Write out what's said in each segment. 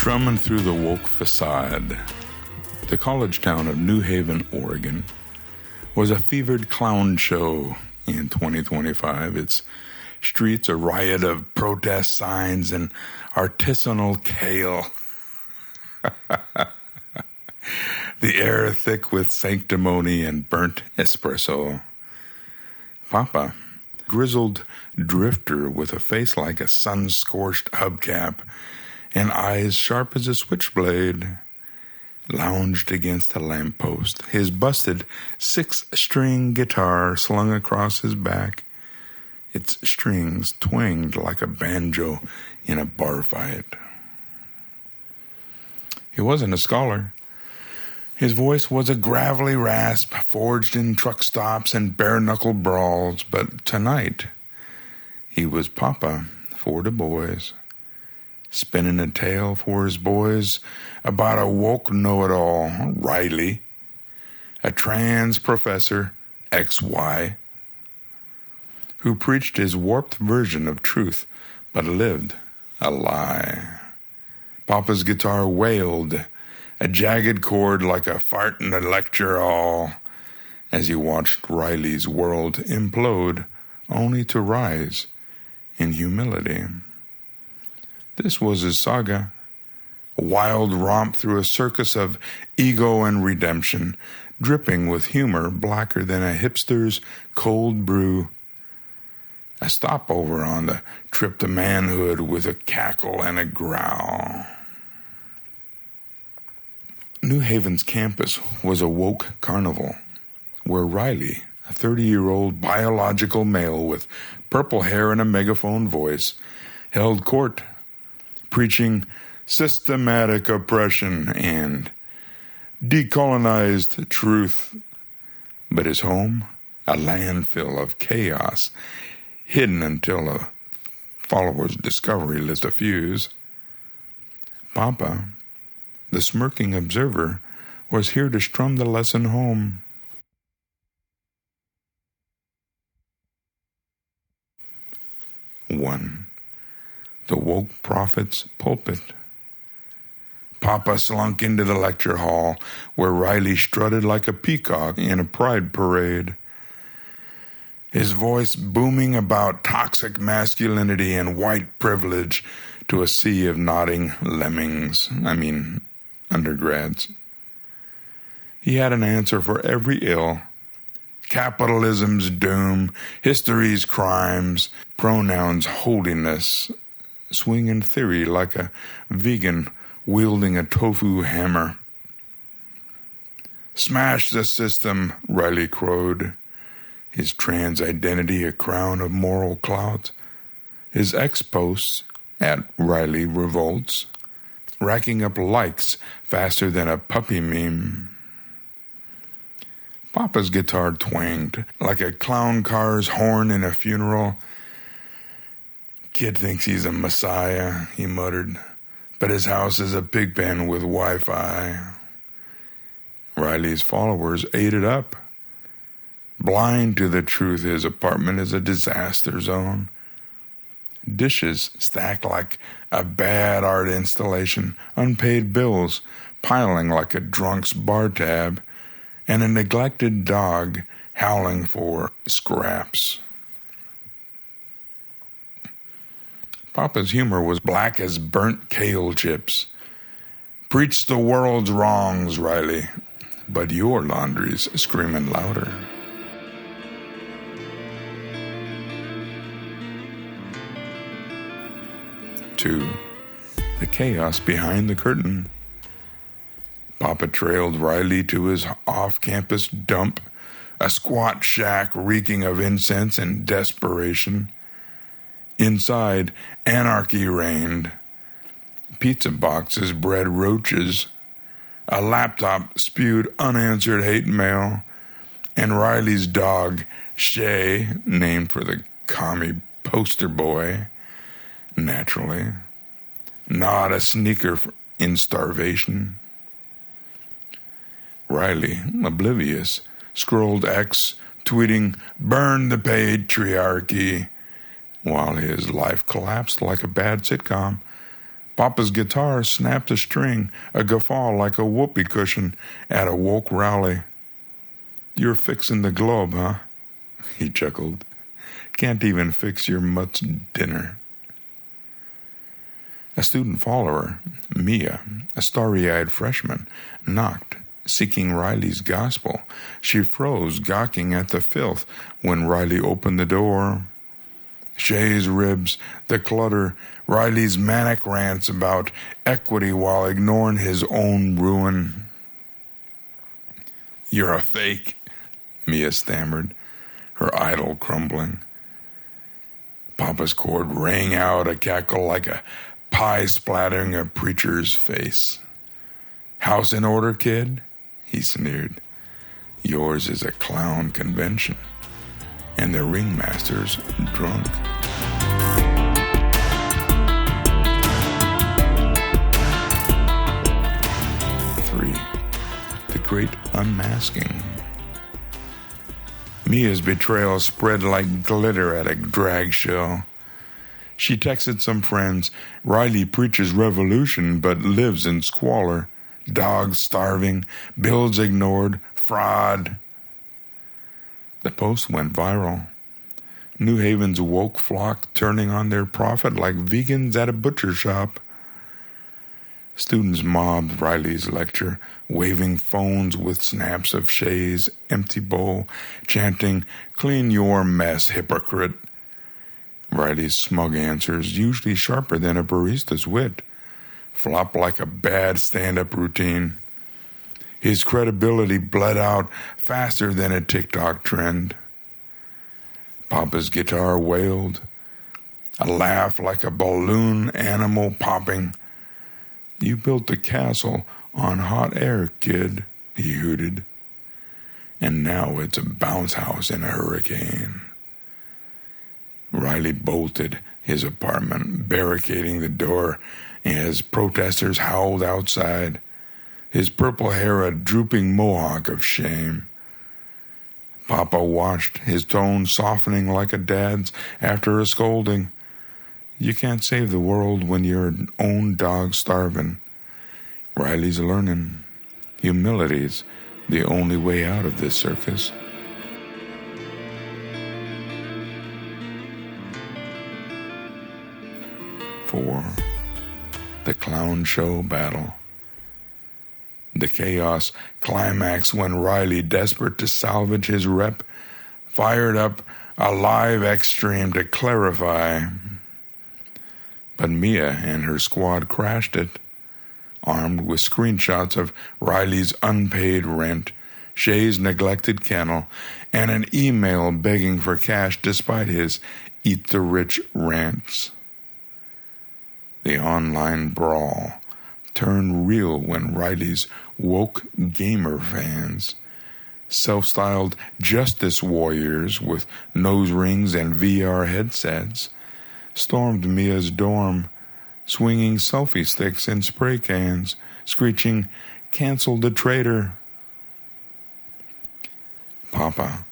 Strummin through the woke Façade. The college town of Newhaven, Oregon, was a fevered clown show in 2025. Its streets a riot of protest signs and artisanal kale. The air thick with sanctimony and burnt espresso. Papa, grizzled drifter with a face like a sun-scorched hubcap and eyes sharp as a switchblade, lounged against a lamppost, his busted 6-string guitar slung across his back, its strings twanged like a banjo in a bar fight. He wasn't a scholar. His voice was a gravelly rasp forged in truck stops and bare-knuckle brawls, but tonight he was Papa for the boys, spinning a tale for his boys about a woke know-it-all, Riley, a trans professor, XY, who preached his warped version of truth but lived a lie. Papa's guitar wailed, a jagged chord like a fart in a lecture hall, as he watched Riley's world implode only to rise in humility. This was his saga, a wild romp through a circus of ego and redemption, dripping with humor blacker than a hipster's cold brew, a stopover on the trip to manhood with a cackle and a growl. Newhaven's campus was a woke carnival, where Riley, a 30-year-old biological male with purple hair and a megaphone voice, held court, preaching systematic oppression and decolonized truth. But his home, a landfill of chaos, hidden until a follower's discovery lit a fuse. Papa, the smirking observer, was here to strum the lesson home. One, the woke prophet's pulpit. Papa slunk into the lecture hall, where Riley strutted like a peacock in a pride parade, his voice booming about toxic masculinity and white privilege to a sea of nodding undergrads. He had an answer for every ill: capitalism's doom, history's crimes, pronouns' holiness, swinging theory like a vegan wielding a tofu hammer. Smash the system, Riley crowed, his trans identity a crown of moral clout, his ex-posts at Riley Revolts, racking up likes faster than a puppy meme. Papa's guitar twanged like a clown car's horn in a funeral. Kid thinks he's a messiah, he muttered, but his house is a pig pen with Wi-Fi. Riley's followers ate it up, blind to the truth his apartment is a disaster zone. Dishes stacked like a bad art installation, unpaid bills piling like a drunk's bar tab, and a neglected dog howling for scraps. Papa's humor was black as burnt kale chips. Preach the world's wrongs, Riley, but your laundry's screaming louder. Two, the chaos behind the curtain. Papa trailed Riley to his off-campus dump, a squat shack reeking of incense and desperation. Inside, anarchy reigned. Pizza boxes bred roaches. A laptop spewed unanswered hate mail. And Riley's dog, Shay, named for the commie poster boy, naturally, not a sneaker in starvation. Riley, oblivious, scrolled X, tweeting, "Burn the patriarchy," while his life collapsed like a bad sitcom. Papa's guitar snapped a string, a guffaw like a whoopee cushion at a woke rally. "You're fixing the globe, huh?" He chuckled. "Can't even fix your mutt's dinner." A student follower, Mia, a starry-eyed freshman, knocked, seeking Riley's gospel. She froze, gawking at the filth, when Riley opened the door. Shay's ribs, the clutter, Riley's manic rants about equity while ignoring his own ruin. "You're a fake," Mia stammered, her idol crumbling. Papa's chord rang out a cackle like a pie splattering a preacher's face. "House in order, kid?" he sneered. "Yours is a clown convention, and the ringmaster's drunk." The Great Unmasking. Mia's betrayal spread like glitter at a drag show. She texted some friends, "Riley preaches revolution but lives in squalor. Dogs starving, bills ignored, fraud." The post went viral. Newhaven's woke flock turning on their prophet like vegans at a butcher shop. Students mobbed Riley's lecture, waving phones with snaps of Shay's empty bowl, chanting, "Clean your mess, hypocrite." Riley's smug answers, usually sharper than a barista's wit, flopped like a bad stand-up routine. His credibility bled out faster than a TikTok trend. Papa's guitar wailed, a laugh like a balloon animal popping. "You built the castle on hot air, kid," he hooted. "And now it's a bounce house in a hurricane." Riley bolted his apartment, barricading the door as protesters howled outside, his purple hair a drooping mohawk of shame. Papa watched, his tone softening like a dad's after a scolding. "You can't save the world when your own dog's starving." Riley's learning. Humility's the only way out of this circus. For the clown show battle. The chaos climaxed when Riley, desperate to salvage his rep, fired up a live X-stream to clarify. But Mia and her squad crashed it, armed with screenshots of Riley's unpaid rent, Shay's neglected kennel, and an email begging for cash despite his eat-the-rich rants. The online brawl turned real when Riley's woke gamer fans, self-styled justice warriors with nose rings and VR headsets, stormed Mia's dorm, swinging selfie sticks and spray cans, screeching, "Cancel the traitor." Papa,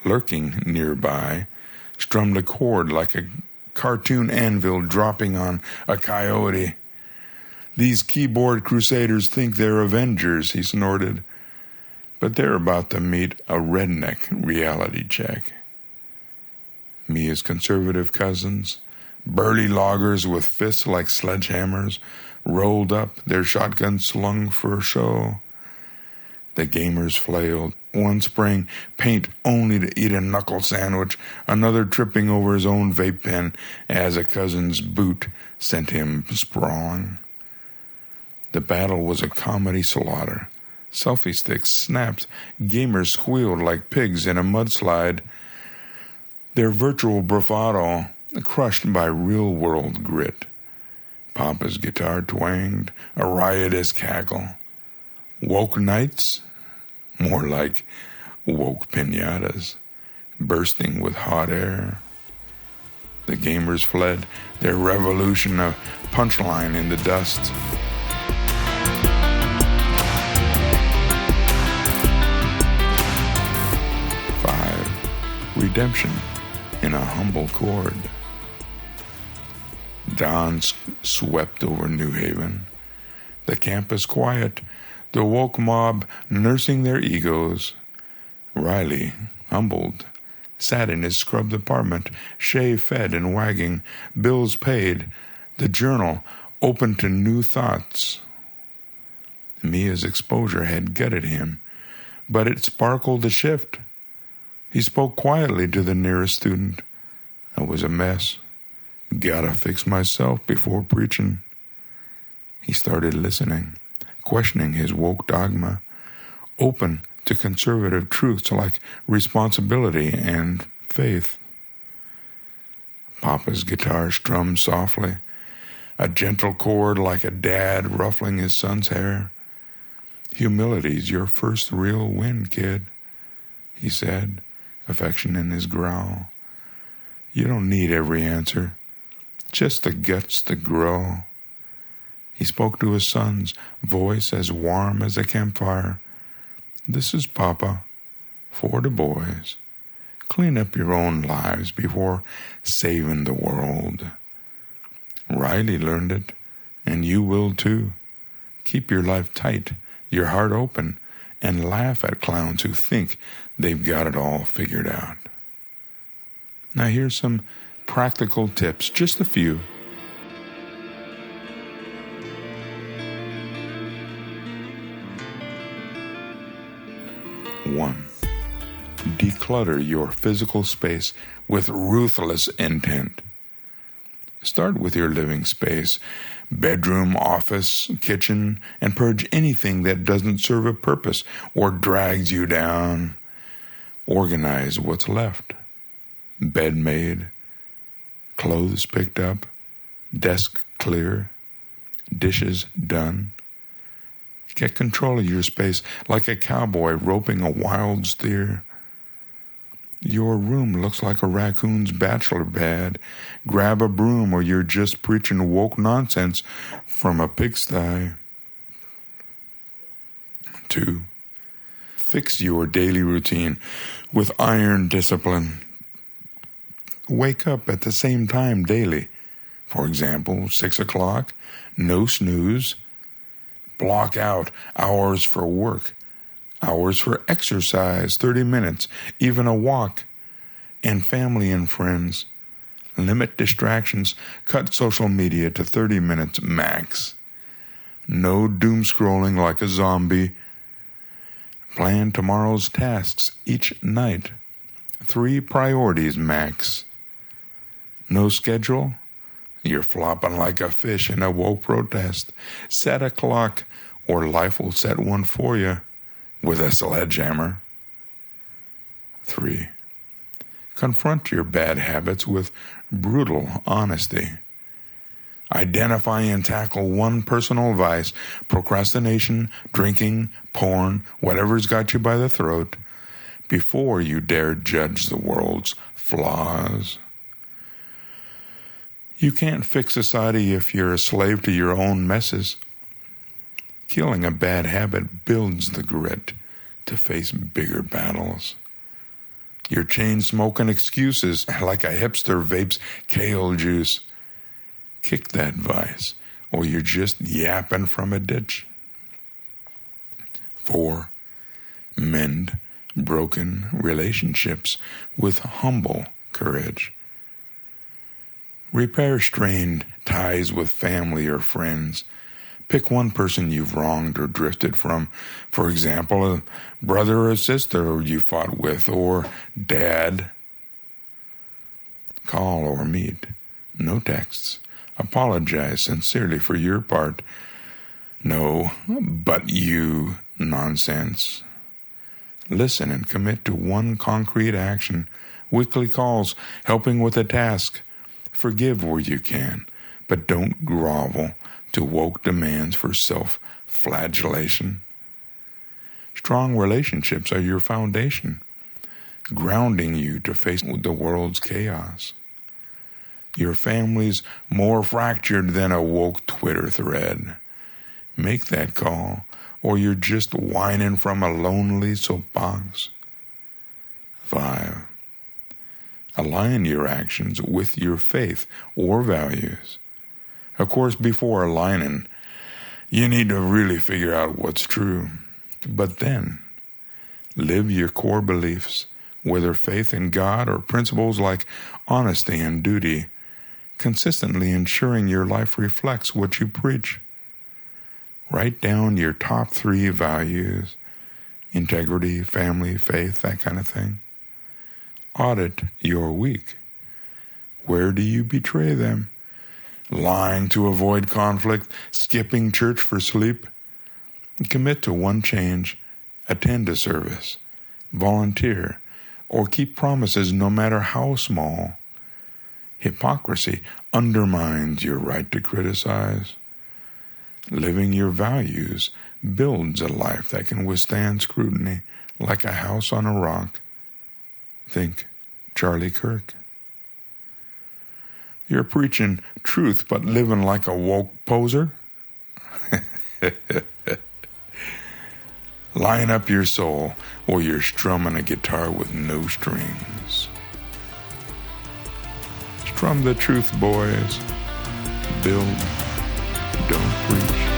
lurking nearby, strummed a chord like a cartoon anvil dropping on a coyote. "These keyboard crusaders think they're Avengers," he snorted, "but they're about to meet a redneck reality check." Mia's conservative cousins, burly loggers with fists like sledgehammers, rolled up, their shotguns slung for show. The gamers flailed, one spraying paint only to eat a knuckle sandwich, another tripping over his own vape pen as a cousin's boot sent him sprawling. The battle was a comedy slaughter. Selfie sticks snapped, gamers squealed like pigs in a mudslide, their virtual bravado crushed by real-world grit. Papa's guitar twanged, a riotous cackle. Woke nights? More like woke piñatas, bursting with hot air. The gamers fled, their revolution a punchline in the dust. Redemption in a humble chord. Dawn swept over Newhaven. The campus quiet, the woke mob nursing their egos. Riley, humbled, sat in his scrubbed apartment, shave fed and wagging, bills paid, the journal open to new thoughts. Mia's exposure had gutted him, but it sparkled a shift. He spoke quietly to the nearest student. I was a mess. Gotta fix myself before preaching. He started listening, questioning his woke dogma, open to conservative truths like responsibility and faith. Papa's guitar strummed softly, a gentle chord like a dad ruffling his son's hair. Humility's your first real win, kid, he said, affection in his growl. You don't need every answer, just the guts to grow. He spoke to his son's voice as warm as a campfire. This is Papa, for the boys. Clean up your own lives before saving the world. Riley learned it, and you will too. Keep your life tight, your heart open, and laugh at clowns who think they've got it all figured out. Now here's some practical tips, just a few. 1. Declutter your physical space with ruthless intent. Start with your living space, bedroom, office, kitchen, and purge anything that doesn't serve a purpose or drags you down. Organize what's left. Bed made, clothes picked up, desk clear, dishes done. Get control of your space like a cowboy roping a wild steer. Your room looks like a raccoon's bachelor pad. Grab a broom or you're just preaching woke nonsense from a pigsty. 2. Fix your daily routine with iron discipline. Wake up at the same time daily. For example, 6 o'clock, no snooze. Block out hours for work, hours for exercise, 30 minutes, even a walk, and family and friends. Limit distractions, cut social media to 30 minutes max. No doom scrolling like a zombie. Plan tomorrow's tasks each night. 3 priorities max. No schedule? You're flopping like a fish in a woke protest. Set a clock, or life will set one for you with a sledgehammer. 3. Confront your bad habits with brutal honesty. Identify and tackle one personal vice, procrastination, drinking, porn, whatever's got you by the throat, before you dare judge the world's flaws. You can't fix society if you're a slave to your own messes. Killing a bad habit builds the grit to face bigger battles. Your chain-smoking excuses like a hipster vapes kale juice. Kick that vice, or you're just yapping from a ditch. 4. Mend broken relationships with humble courage. Repair strained ties with family or friends. Pick one person you've wronged or drifted from. For example, a brother or a sister you fought with, or dad. Call or meet. No texts. Apologize sincerely for your part. No, but you nonsense. Listen and commit to one concrete action. Weekly calls, helping with a task. Forgive where you can, but don't grovel to woke demands for self-flagellation. Strong relationships are your foundation, grounding you to face the world's chaos. Your family's more fractured than a woke Twitter thread. Make that call, or you're just whining from a lonely soapbox. 5. Align your actions with your faith or values. Of course, before aligning, you need to really figure out what's true. But then, live your core beliefs, whether faith in God or principles like honesty and duty, consistently ensuring your life reflects what you preach. Write down your top 3 values: integrity, family, faith, that kind of thing. Audit your week. Where do you betray them? Lying to avoid conflict, skipping church for sleep. Commit to one change, attend a service, volunteer, or keep promises no matter how small. Hypocrisy undermines your right to criticize. Living your values builds a life that can withstand scrutiny like a house on a rock. Think Charlie Kirk. You're preaching truth but living like a woke poser? Line up your soul, or you're strumming a guitar with no strings. Strum the truth, boys. Build, don't preach.